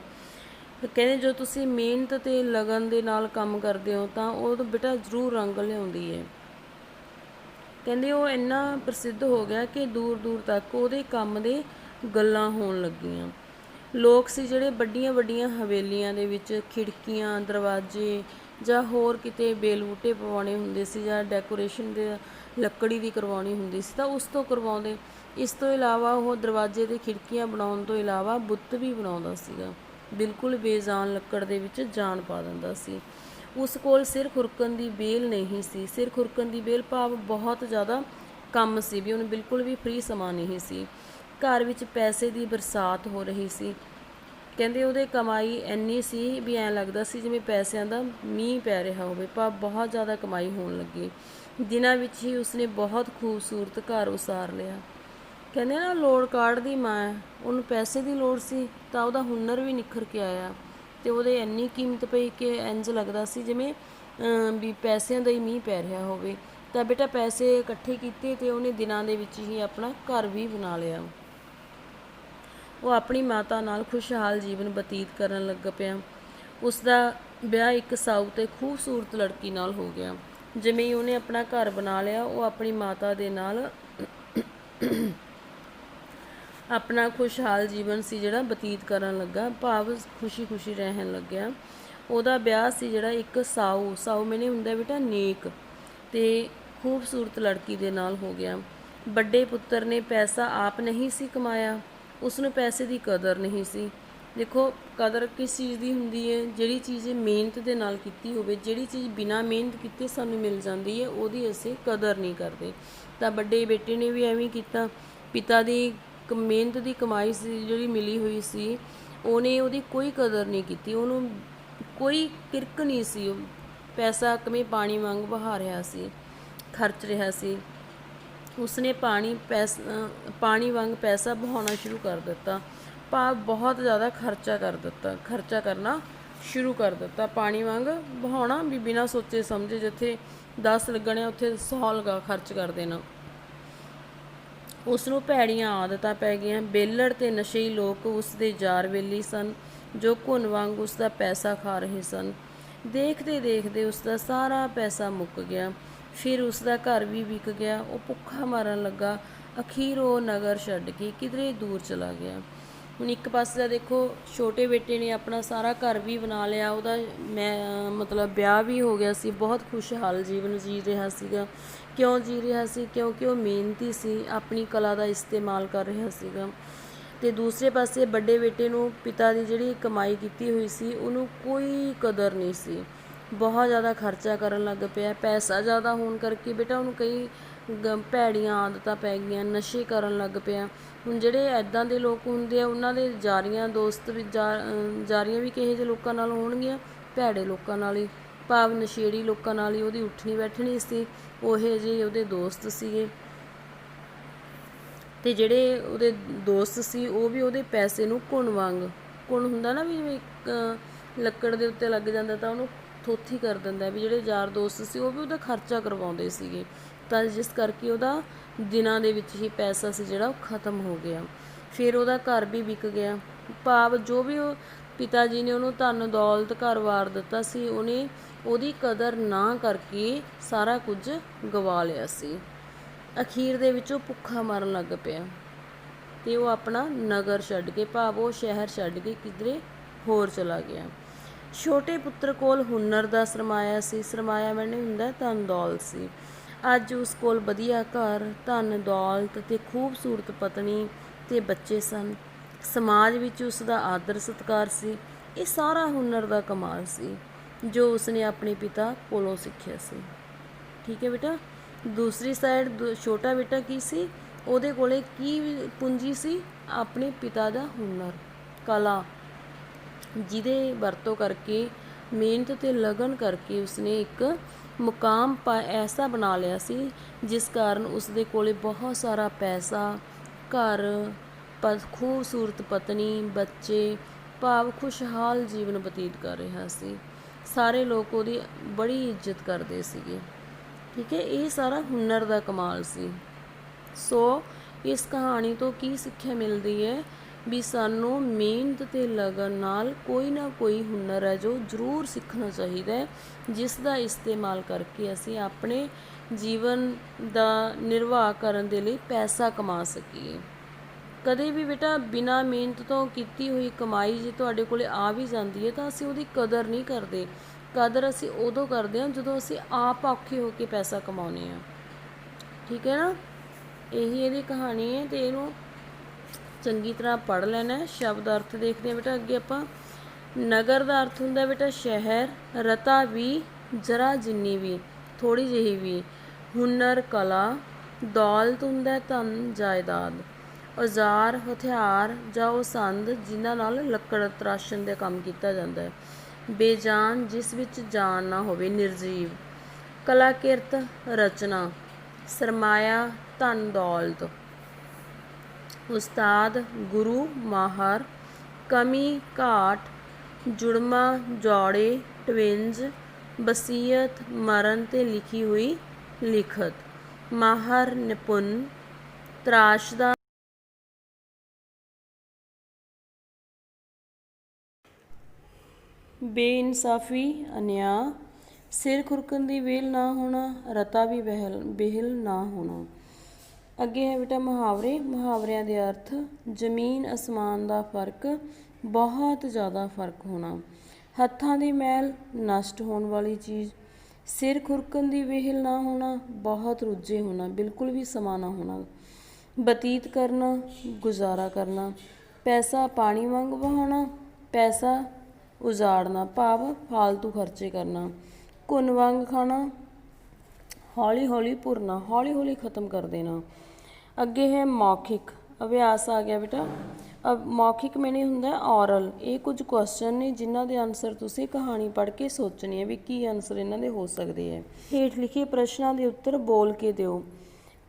ਕਹਿੰਦੇ ਜੋ ਤੁਸੀਂ ਮਿਹਨਤ ਅਤੇ ਲਗਨ ਦੇ ਨਾਲ ਕੰਮ ਕਰਦੇ ਹੋ ਤਾਂ ਉਹ ਬੇਟਾ ਜ਼ਰੂਰ ਰੰਗ ਲਿਆਉਂਦੀ ਹੈ। ਕਹਿੰਦੇ ਉਹ ਇੰਨਾ ਪ੍ਰਸਿੱਧ ਹੋ ਗਿਆ ਕਿ ਦੂਰ ਦੂਰ ਤੱਕ ਉਹਦੇ ਕੰਮ ਦੇ ਗੱਲਾਂ ਹੋਣ ਲੱਗੀਆਂ। ਲੋਕ ਸੀ ਜਿਹੜੇ ਵੱਡੀਆਂ ਵੱਡੀਆਂ ਹਵੇਲੀਆਂ ਦੇ ਵਿੱਚ ਖਿੜਕੀਆਂ, ਦਰਵਾਜ਼ੇ ਜਾਂ ਹੋਰ ਕਿਤੇ ਬੇਲ ਬੂਟੇ ਪਵਾਉਣੇ ਹੁੰਦੇ ਸੀ ਜਾਂ ਡੈਕੋਰੇਸ਼ਨ ਦੇ ਲੱਕੜੀ ਦੀ ਕਰਵਾਉਣੀ ਹੁੰਦੀ ਸੀ ਤਾਂ ਉਸ ਤੋਂ ਕਰਵਾਉਂਦੇ। ਇਸ ਤੋਂ ਇਲਾਵਾ ਉਹ ਦਰਵਾਜ਼ੇ ਤੇ ਖਿੜਕੀਆਂ ਬਣਾਉਣ ਤੋਂ ਇਲਾਵਾ ਬੁੱਤ ਵੀ ਬਣਾਉਂਦਾ ਸੀਗਾ। ਬਿਲਕੁਲ ਬੇਜਾਨ ਲੱਕੜ ਦੇ ਵਿੱਚ ਜਾਨ ਪਾ ਦਿੰਦਾ ਸੀ। ਉਸ ਕੋਲ ਸਿਰ ਖੁਰਕਣ ਦੀ ਬੇਲ ਨਹੀਂ ਸੀ। ਸਿਰ ਖੁਰਕਣ ਦੀ ਬੇਲ ਭਾਵ ਬਹੁਤ ਜ਼ਿਆਦਾ ਕੰਮ ਸੀ, ਵੀ ਉਹਨੂੰ ਬਿਲਕੁਲ ਵੀ ਫ੍ਰੀ ਸਮਾਂ ਨਹੀਂ ਸੀ। ਘਰ ਵਿੱਚ ਪੈਸੇ ਦੀ ਬਰਸਾਤ ਹੋ ਰਹੀ ਸੀ। ਕਹਿੰਦੇ ਉਹਦੇ ਕਮਾਈ ਇੰਨੀ ਸੀ ਵੀ ਐਂ ਲੱਗਦਾ ਸੀ ਜਿਵੇਂ ਪੈਸਿਆਂ ਦਾ ਮੀਂਹ ਪੈ ਰਿਹਾ ਹੋਵੇ, ਭਾਵ ਬਹੁਤ ਜ਼ਿਆਦਾ ਕਮਾਈ ਹੋਣ ਲੱਗੀ। ਦਿਨਾਂ ਵਿੱਚ ਹੀ ਉਸਨੇ ਬਹੁਤ ਖੂਬਸੂਰਤ ਘਰ ਉਸਾਰ ਲਿਆ। ਕਹਿੰਦੇ ਨਾ ਲੋੜ ਕਾਢ ਦੀ ਮਾਂ, ਉਹਨੂੰ ਪੈਸੇ ਦੀ ਲੋੜ ਸੀ ਤਾਂ ਉਹਦਾ ਹੁਨਰ ਵੀ ਨਿਖਰ ਕੇ ਆਇਆ ਅਤੇ ਉਹਦੇ ਇੰਨੀ ਕੀਮਤ ਪਈ ਕਿ ਇੰਝ ਲੱਗਦਾ ਸੀ ਜਿਵੇਂ ਵੀ ਪੈਸਿਆਂ ਦਾ ਹੀ ਮੀਂਹ ਪੈ ਰਿਹਾ ਹੋਵੇ। ਤਾਂ ਬੇਟਾ ਪੈਸੇ ਇਕੱਠੇ ਕੀਤੇ ਅਤੇ ਉਹਨੇ ਦਿਨਾਂ ਦੇ ਵਿੱਚ ਹੀ ਆਪਣਾ ਘਰ ਵੀ ਬਣਾ ਲਿਆ। ਉਹ ਆਪਣੀ ਮਾਤਾ ਨਾਲ ਖੁਸ਼ਹਾਲ ਜੀਵਨ ਬਤੀਤ ਕਰਨ ਲੱਗ ਪਿਆ। ਉਸ ਦਾ ਵਿਆਹ ਇੱਕ ਸਾਊ ਅਤੇ ਖੂਬਸੂਰਤ ਲੜਕੀ ਨਾਲ ਹੋ ਗਿਆ। ਜਿਵੇਂ ਹੀ ਉਹਨੇ ਆਪਣਾ ਘਰ ਬਣਾ ਲਿਆ, ਉਹ ਆਪਣੀ ਮਾਤਾ ਦੇ ਨਾਲ ਆਪਣਾ ਖੁਸ਼ਹਾਲ ਜੀਵਨ ਸੀ ਜਿਹੜਾ ਬਤੀਤ ਕਰਨ ਲੱਗਾ, ਭਾਵ ਖੁਸ਼ੀ ਖੁਸ਼ੀ ਰਹਿਣ ਲੱਗਿਆ। ਉਹਦਾ ਵਿਆਹ ਸੀ ਜਿਹੜਾ ਇੱਕ ਸਾਊ ਮੈਨੇ ਹੁੰਦਾ ਬੇਟਾ ਨੇਕ ਅਤੇ ਖੂਬਸੂਰਤ ਲੜਕੀ ਦੇ ਨਾਲ ਹੋ ਗਿਆ। ਵੱਡੇ ਪੁੱਤਰ ਨੇ ਪੈਸਾ ਆਪ ਨਹੀਂ ਸੀ ਕਮਾਇਆ, ਉਸਨੂੰ ਪੈਸੇ ਦੀ ਕਦਰ ਨਹੀਂ ਸੀ। ਦੇਖੋ ਕਦਰ ਕਿਸ ਚੀਜ਼ ਦੀ ਹੁੰਦੀ ਹੈ? ਜਿਹੜੀ ਚੀਜ਼ ਮਿਹਨਤ ਦੇ ਨਾਲ ਕੀਤੀ ਹੋਵੇ, ਜਿਹੜੀ ਚੀਜ਼ ਬਿਨਾਂ ਮਿਹਨਤ ਕੀਤੇ ਸਾਨੂੰ ਮਿਲ ਜਾਂਦੀ ਹੈ, ਉਹਦੀ ਅਸੀਂ ਕਦਰ ਨਹੀਂ ਕਰਦੇ। ਤਾਂ ਵੱਡੇ ਬੇਟੇ ਨੇ ਵੀ ਐਵੇਂ ਕੀਤਾ। ਪਿਤਾ ਦੀ ਮਿਹਨਤ ਦੀ ਕਮਾਈ ਸੀ ਜਿਹੜੀ ਮਿਲੀ ਹੋਈ ਸੀ, ਉਹਨੇ ਉਹਦੀ ਕੋਈ ਕਦਰ ਨਹੀਂ ਕੀਤੀ, ਉਹਨੂੰ ਕੋਈ ਕਿਰਕ ਨਹੀਂ ਸੀ। ਉਹ ਪੈਸਾ ਕਿਵੇਂ ਪਾਣੀ ਵਾਂਗ ਵਹਾ ਰਿਹਾ ਸੀ, ਖਰਚ ਰਿਹਾ ਸੀ। ਉਸਨੇ ਪਾਣੀ ਵਾਂਗ ਪੈਸਾ ਬਹਾਉਣਾ ਸ਼ੁਰੂ ਕਰ ਦਿੱਤਾ, ਭਾਵ ਬਹੁਤ ਜ਼ਿਆਦਾ ਖਰਚਾ ਕਰਨਾ ਸ਼ੁਰੂ ਕਰ ਦਿੱਤਾ। ਪਾਣੀ ਵਾਂਗ ਬਹਾਉਣਾ ਵੀ ਬਿਨਾਂ ਸੋਚੇ ਸਮਝੇ, ਜਿੱਥੇ 10 ਲੱਗਣੇ ਉੱਥੇ 100 ਲਗਾ ਖਰਚ ਕਰ ਦੇਣਾ। ਉਸ ਨੂੰ ਭੈੜੀਆਂ ਆਦਤਾਂ ਪੈ ਗਈਆਂ। ਬੇਲੜ ਅਤੇ ਨਸ਼ਈ ਲੋਕ ਉਸ ਦੇ ਯਾਰ ਵੇਲੀ ਸਨ, ਜੋ ਘੁਣ ਵਾਂਗ ਉਸ ਦਾ ਪੈਸਾ ਖਾ ਰਹੇ ਸਨ। ਦੇਖਦੇ ਦੇਖਦੇ ਉਸ ਦਾ ਸਾਰਾ ਪੈਸਾ ਮੁੱਕ ਗਿਆ। ਫਿਰ ਉਸ ਦਾ ਘਰ ਵੀ ਵਿਕ ਗਿਆ। ਉਹ ਭੁੱਖਾ ਮਰਨ ਲੱਗਾ। ਅਖੀਰ ਉਹ ਨਗਰ ਛੱਡ ਕੇ ਕਿਧਰੇ ਦੂਰ ਚਲਾ ਗਿਆ। ਹੁਣ ਇੱਕ ਪਾਸੇ ਦਾ ਦੇਖੋ, ਛੋਟੇ ਬੇਟੇ ਨੇ ਆਪਣਾ ਸਾਰਾ ਘਰ ਵੀ ਬਣਾ ਲਿਆ, ਉਹਦਾ ਮਤਲਬ ਵਿਆਹ ਵੀ ਹੋ ਗਿਆ ਸੀ, ਬਹੁਤ ਖੁਸ਼ਹਾਲ ਜੀਵਨ ਜੀ ਰਿਹਾ ਸੀਗਾ। ਕਿਉਂ ਜੀ ਰਿਹਾ ਸੀ? ਕਿਉਂਕਿ ਉਹ ਮਿਹਨਤੀ ਸੀ, ਆਪਣੀ ਕਲਾ ਦਾ ਇਸਤੇਮਾਲ ਕਰ ਰਿਹਾ ਸੀਗਾ। ਅਤੇ ਦੂਸਰੇ ਪਾਸੇ ਵੱਡੇ ਬੇਟੇ ਨੂੰ ਪਿਤਾ ਦੀ ਜਿਹੜੀ ਕਮਾਈ ਕੀਤੀ ਹੋਈ ਸੀ, ਉਹਨੂੰ ਕੋਈ ਕਦਰ ਨਹੀਂ ਸੀ। ਬਹੁਤ ਜ਼ਿਆਦਾ ਖਰਚਾ ਕਰਨ ਲੱਗ ਪਿਆ। ਪੈਸਾ ਜ਼ਿਆਦਾ ਹੋਣ ਕਰਕੇ ਬੇਟਾ ਉਹਨੂੰ ਕਈ ਭੈੜੀਆਂ ਆਦਤਾਂ ਪੈ ਗਈਆਂ, ਨਸ਼ੇ ਕਰਨ ਲੱਗ ਪਿਆ। ਹੁਣ ਜਿਹੜੇ ਇੱਦਾਂ ਦੇ ਲੋਕ ਹੁੰਦੇ ਆ, ਉਹਨਾਂ ਦੇ ਜਾਰੀਆਂ ਦੋਸਤ ਵੀ ਜਾਰੀਆਂ ਵੀ ਕਿਹੋ ਜਿਹੇ ਲੋਕਾਂ ਨਾਲ ਹੋਣਗੀਆਂ? ਭੈੜੇ ਲੋਕਾਂ ਨਾਲ ਹੀ, ਭਾਵ ਨਸ਼ੇੜੀ ਲੋਕਾਂ ਨਾਲ ਹੀ ਉਹਦੀ ਉੱਠਣੀ ਬੈਠਣੀ ਸੀ। ਉਹੇ ਜਿਹੇ ਉਹਦੇ ਦੋਸਤ ਸੀਗੇ ਅਤੇ ਜਿਹੜੇ ਉਹਦੇ ਦੋਸਤ ਸੀ ਉਹ ਵੀ ਉਹਦੇ ਪੈਸੇ ਨੂੰ ਘੁਣ ਹੁੰਦਾ ਨਾ, ਵੀ ਜਿਵੇਂ ਲੱਕੜ ਦੇ ਉੱਤੇ ਲੱਗ ਜਾਂਦਾ ਤਾਂ ਉਹਨੂੰ ਥੋਥੀ ਕਰ ਦਿੰਦਾ, ਵੀ ਜਿਹੜੇ ਯਾਰ ਦੋਸਤ ਸੀ ਉਹ ਵੀ ਉਹਦਾ ਖਰਚਾ ਕਰਵਾਉਂਦੇ ਸੀਗੇ। ਤਾਂ ਜਿਸ ਕਰਕੇ ਉਹਦਾ ਦਿਨਾਂ ਦੇ ਵਿੱਚ ਹੀ ਪੈਸਾ ਸੀ ਜਿਹੜਾ ਉਹ ਖ਼ਤਮ ਹੋ ਗਿਆ। ਫਿਰ ਉਹਦਾ ਘਰ ਵੀ ਵਿਕ ਗਿਆ, ਭਾਵ ਜੋ ਵੀ ਉਹ ਪਿਤਾ ਜੀ ਨੇ ਉਹਨੂੰ ਧਨ ਦੌਲਤ ਘਰ ਵਾਰ ਦਿੱਤਾ ਸੀ, ਉਹਨੇ ਉਹਦੀ ਕਦਰ ਨਾ ਕਰਕੇ ਸਾਰਾ ਕੁਝ ਗਵਾ ਲਿਆ ਸੀ। ਅਖੀਰ ਦੇ ਵਿੱਚ ਉਹ ਭੁੱਖਾ ਮਰਨ ਲੱਗ ਪਿਆ ਅਤੇ ਉਹ ਆਪਣਾ ਨਗਰ ਛੱਡ ਕੇ, ਭਾਵ ਉਹ ਸ਼ਹਿਰ ਛੱਡ ਕੇ ਕਿਧਰੇ ਹੋਰ ਚਲਾ ਗਿਆ। ਛੋਟੇ ਪੁੱਤਰ ਕੋਲ ਹੁਨਰ ਦਾ ਸਰਮਾਇਆ ਸੀ। ਸਰਮਾਇਆ ਮੈਨੇ ਹੁੰਦਾ ਧਨ ਦੌਲਤ ਸੀ। ਅੱਜ ਉਸ ਕੋਲ ਵਧੀਆ ਘਰ, ਧਨ ਦੌਲਤ ਅਤੇ ਖੂਬਸੂਰਤ ਪਤਨੀ ਅਤੇ ਬੱਚੇ ਸਨ। ਸਮਾਜ ਵਿੱਚ ਉਸ ਦਾ ਆਦਰ ਸਤਿਕਾਰ ਸੀ। ਇਹ ਸਾਰਾ ਹੁਨਰ ਦਾ ਕਮਾਲ ਸੀ ਜੋ ਉਸਨੇ ਆਪਣੇ ਪਿਤਾ ਕੋਲੋਂ ਸਿੱਖਿਆ ਸੀ। ਠੀਕ ਹੈ ਬੇਟਾ। ਦੂਸਰੀ ਸਾਈਡ ਛੋਟਾ ਬੇਟਾ ਕੀ ਸੀ? ਉਹਦੇ ਕੋਲੇ ਕੀ ਪੂੰਜੀ ਸੀ? ਆਪਣੇ ਪਿਤਾ ਦਾ ਹੁਨਰ, ਕਲਾ, ਜਿਹਦੇ ਵਰਤੋਂ ਕਰਕੇ, ਮਿਹਨਤ ਅਤੇ ਲਗਨ ਕਰਕੇ ਉਸਨੇ ਇੱਕ ਮੁਕਾਮ ਐਸਾ ਬਣਾ ਲਿਆ ਸੀ, ਜਿਸ ਕਾਰਨ ਉਸਦੇ ਕੋਲੇ ਬਹੁਤ ਸਾਰਾ ਪੈਸਾ, ਘਰ, ਖੂਬਸੂਰਤ ਪਤਨੀ, ਬੱਚੇ, ਭਾਵ ਖੁਸ਼ਹਾਲ ਜੀਵਨ ਬਤੀਤ ਕਰ ਰਿਹਾ ਸੀ। ਸਾਰੇ ਲੋਕ ਉਹਦੀ ਬੜੀ ਇੱਜ਼ਤ ਕਰਦੇ ਸੀਗੇ। ਠੀਕ ਹੈ, ਇਹ ਸਾਰਾ ਹੁਨਰ ਦਾ ਕਮਾਲ ਸੀ। ਸੋ ਇਸ ਕਹਾਣੀ ਤੋਂ ਕੀ ਸਿੱਖਿਆ ਮਿਲਦੀ ਹੈ? ਵੀ ਸਾਨੂੰ ਮਿਹਨਤ ਅਤੇ ਲਗਨ ਨਾਲ ਕੋਈ ਨਾ ਕੋਈ ਹੁਨਰ ਹੈ ਜੋ ਜ਼ਰੂਰ ਸਿੱਖਣਾ ਚਾਹੀਦਾ ਹੈ, ਜਿਸ ਦਾ ਇਸਤੇਮਾਲ ਕਰਕੇ ਅਸੀਂ ਆਪਣੇ ਜੀਵਨ ਦਾ ਨਿਰਵਾਹ ਕਰਨ ਦੇ ਲਈ ਪੈਸਾ ਕਮਾ ਸਕੀਏ। ਕਦੇ ਵੀ ਬੇਟਾ ਬਿਨਾਂ ਮਿਹਨਤ ਤੋਂ ਕੀਤੀ ਹੋਈ ਕਮਾਈ ਜੇ ਤੁਹਾਡੇ ਕੋਲੇ ਆ ਵੀ ਜਾਂਦੀ ਹੈ ਤਾਂ ਅਸੀਂ ਉਹਦੀ ਕਦਰ ਨਹੀਂ ਕਰਦੇ। ਕਦਰ ਅਸੀਂ ਉਦੋਂ ਕਰਦੇ ਹਾਂ ਜਦੋਂ ਅਸੀਂ ਆਪ ਔਖੇ ਹੋ ਕੇ ਪੈਸਾ ਕਮਾਉਂਦੇ ਹਾਂ। ਠੀਕ ਹੈ ਨਾ, ਇਹੀ ਇਹਦੀ ਕਹਾਣੀ ਹੈ, ਅਤੇ ਇਹਨੂੰ ਚੰਗੀ ਤਰ੍ਹਾਂ ਪੜ੍ਹ ਲੈਣਾ ਹੈ। ਸ਼ਬਦ ਅਰਥ ਦੇਖਦੇ ਹਾਂ ਬੇਟਾ ਅੱਗੇ ਆਪਾਂ। ਨਗਰ ਦਾ ਅਰਥ ਹੁੰਦਾ ਬੇਟਾ ਸ਼ਹਿਰ, ਰਤਾ ਵੀ ਜਰਾ ਜਿੰਨੀ ਵੀ, ਥੋੜ੍ਹੀ ਜਿਹੀ ਵੀ, ਹੁਨਰ ਕਲਾ, ਦੌਲਤ ਹੁੰਦਾ ਧਨ ਜਾਇਦਾਦ, ਔਜ਼ਾਰ ਹਥਿਆਰ ਜਾਂ ਉਹ ਸੰਦ ਜਿਨ੍ਹਾਂ ਨਾਲ ਲੱਕੜ ਤਰਾਸ਼ਣ ਦਾ ਕੰਮ ਕੀਤਾ ਜਾਂਦਾ ਹੈ, ਬੇਜਾਨ ਜਿਸ ਵਿੱਚ ਜਾਨ ਨਾ ਹੋਵੇ, ਨਿਰਜੀਵ, ਕਲਾਕਿਰਤ ਰਚਨਾ, ਸਰਮਾਇਆ ਧਨ ਦੌਲਤ, ਉਸਤਾਦ ਗੁਰੂ ਮਾਹਰ, ਕਮੀ ਘਾਟ, ਜੁੜਮਾ ਜੋੜੇ ਟਵਿੰਜ, ਵਸੀਅਤ ਮਰਨ 'ਤੇ ਲਿਖੀ ਹੋਈ ਲਿਖਤ, ਮਾਹਰ ਨਿਪੁੰਨ, ਤਰਾਸ਼ਦਾ ਬੇਇਨਸਾਫੀ ਅਨਿਆਂ, ਸਿਰ ਖੁਰਕਣ ਦੀ ਵੇਲ ਨਾ ਹੋਣਾ, ਰਤਾ ਵੀ ਬਿਹਲ ਨਾ ਹੋਣਾ। ਅੱਗੇ ਹੈ ਬੇਟਾ ਮੁਹਾਵਰੇ। ਮੁਹਾਵਰਿਆਂ ਦੇ ਅਰਥ। ਜ਼ਮੀਨ ਅਸਮਾਨ ਦਾ ਫਰਕ, ਬਹੁਤ ਜ਼ਿਆਦਾ ਫਰਕ ਹੋਣਾ, ਹੱਥਾਂ ਦੀ ਮੈਲ, ਨਸ਼ਟ ਹੋਣ ਵਾਲੀ ਚੀਜ਼, ਸਿਰ ਖੁਰਕਣ ਦੀ ਵੇਲ ਨਾ ਹੋਣਾ, ਬਹੁਤ ਰੁੱਝੇ ਹੋਣਾ, ਬਿਲਕੁਲ ਵੀ ਸਮਾਂ ਨਾ ਹੋਣਾ, ਬਤੀਤ ਕਰਨਾ, ਗੁਜ਼ਾਰਾ ਕਰਨਾ, ਪੈਸਾ ਪਾਣੀ ਵਾਂਗ ਵਹਾਉਣਾ, ਪੈਸਾ ਉਜਾੜਨਾ ਭਾਵ ਫਾਲਤੂ ਖਰਚੇ ਕਰਨਾ, ਘੁਣ ਵਾਂਗ ਖਾਣਾ, ਹੌਲੀ ਹੌਲੀ ਭੁਰਨਾ, ਹੌਲੀ ਹੌਲੀ ਖ਼ਤਮ ਕਰ ਦੇਣਾ। ਅੱਗੇ ਹੈ ਮੌਖਿਕ। ਅਭਿਆਸ ਆ ਗਿਆ ਬੇਟਾ। ਮੌਖਿਕ ਮੈਨੇ ਹੁੰਦਾ ਔਰਲ। ਇਹ ਕੁਝ ਕੁਐਸਚਨ ਨੇ ਜਿਨ੍ਹਾਂ ਦੇ ਆਨਸਰ ਤੁਸੀਂ ਕਹਾਣੀ ਪੜ੍ਹ ਕੇ ਸੋਚਣੇ ਹੈ ਵੀ ਕੀ ਆਨਸਰ ਇਹਨਾਂ ਦੇ ਹੋ ਸਕਦੇ ਹੈ। ਹੇਠ ਲਿਖੇ ਪ੍ਰਸ਼ਨਾਂ ਦੇ ਉੱਤਰ ਬੋਲ ਕੇ ਦਿਓ।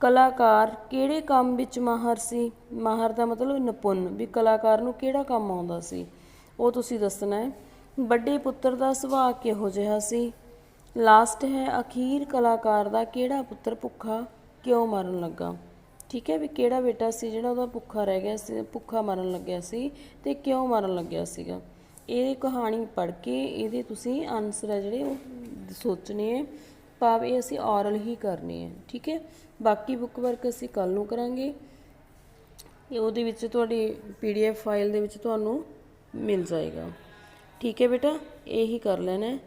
ਕਲਾਕਾਰ ਕਿਹੜੇ ਕੰਮ ਵਿੱਚ ਮਾਹਰ ਸੀ? ਮਾਹਰ ਦਾ ਮਤਲਬ ਨਿਪੁੰਨ, ਵੀ ਕਲਾਕਾਰ ਨੂੰ ਕਿਹੜਾ ਕੰਮ ਆਉਂਦਾ ਸੀ ਉਹ ਤੁਸੀਂ ਦੱਸਣਾ ਹੈ। ਵੱਡੇ ਪੁੱਤਰ ਦਾ ਸੁਭਾਅ ਕਿਹੋ ਜਿਹਾ ਸੀ? ਲਾਸਟ ਹੈ ਅਖੀਰ ਕਲਾਕਾਰ ਦਾ ਕਿਹੜਾ ਪੁੱਤਰ ਭੁੱਖਾ ਕਿਉਂ ਮਰਨ ਲੱਗਾ? ਠੀਕ ਹੈ, ਵੀ ਕਿਹੜਾ ਬੇਟਾ ਸੀ ਜਿਹੜਾ ਉਹਦਾ ਭੁੱਖਾ ਰਹਿ ਗਿਆ ਸੀ, ਭੁੱਖਾ ਮਰਨ ਲੱਗਿਆ ਸੀ ਅਤੇ ਕਿਉਂ ਮਰਨ ਲੱਗਿਆ ਸੀਗਾ। ਇਹ ਕਹਾਣੀ ਪੜ੍ਹ ਕੇ ਇਹਦੇ ਤੁਸੀਂ ਆਨਸਰ ਹੈ ਜਿਹੜੇ ਉਹ ਸੋਚਣੇ ਹੈ, ਭਾਵ ਇਹ ਅਸੀਂ ਔਰਲ ਹੀ ਕਰਨੇ ਹੈ। ਠੀਕ ਹੈ, ਬਾਕੀ ਬੁੱਕ ਵਰਕ ਅਸੀਂ ਕੱਲ੍ਹ ਨੂੰ ਕਰਾਂਗੇ। ਉਹਦੇ ਵਿੱਚ ਤੁਹਾਡੀ PDF ਫਾਈਲ ਦੇ ਵਿੱਚ ਤੁਹਾਨੂੰ ਮਿਲ ਜਾਏਗਾ। ਠੀਕ ਹੈ ਬੇਟਾ, ਇਹੀ ਕਰ ਲੈਣਾ।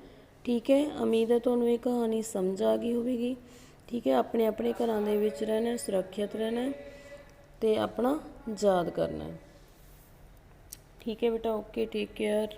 ਠੀਕ ਹੈ, ਉਮੀਦ ਹੈ ਤੁਹਾਨੂੰ ਇਹ ਕਹਾਣੀ ਸਮਝ ਆ ਗਈ ਹੋਵੇਗੀ। ਠੀਕ ਹੈ, ਆਪਣੇ ਆਪਣੇ ਘਰਾਂ ਦੇ ਵਿੱਚ ਰਹਿਣਾ, ਸੁਰੱਖਿਅਤ ਰਹਿਣਾ ਅਤੇ ਆਪਣਾ ਯਾਦ ਕਰਨਾ। ਠੀਕ ਹੈ ਬੇਟਾ, ਓਕੇ, ਟੇਕ ਕੇਅਰ।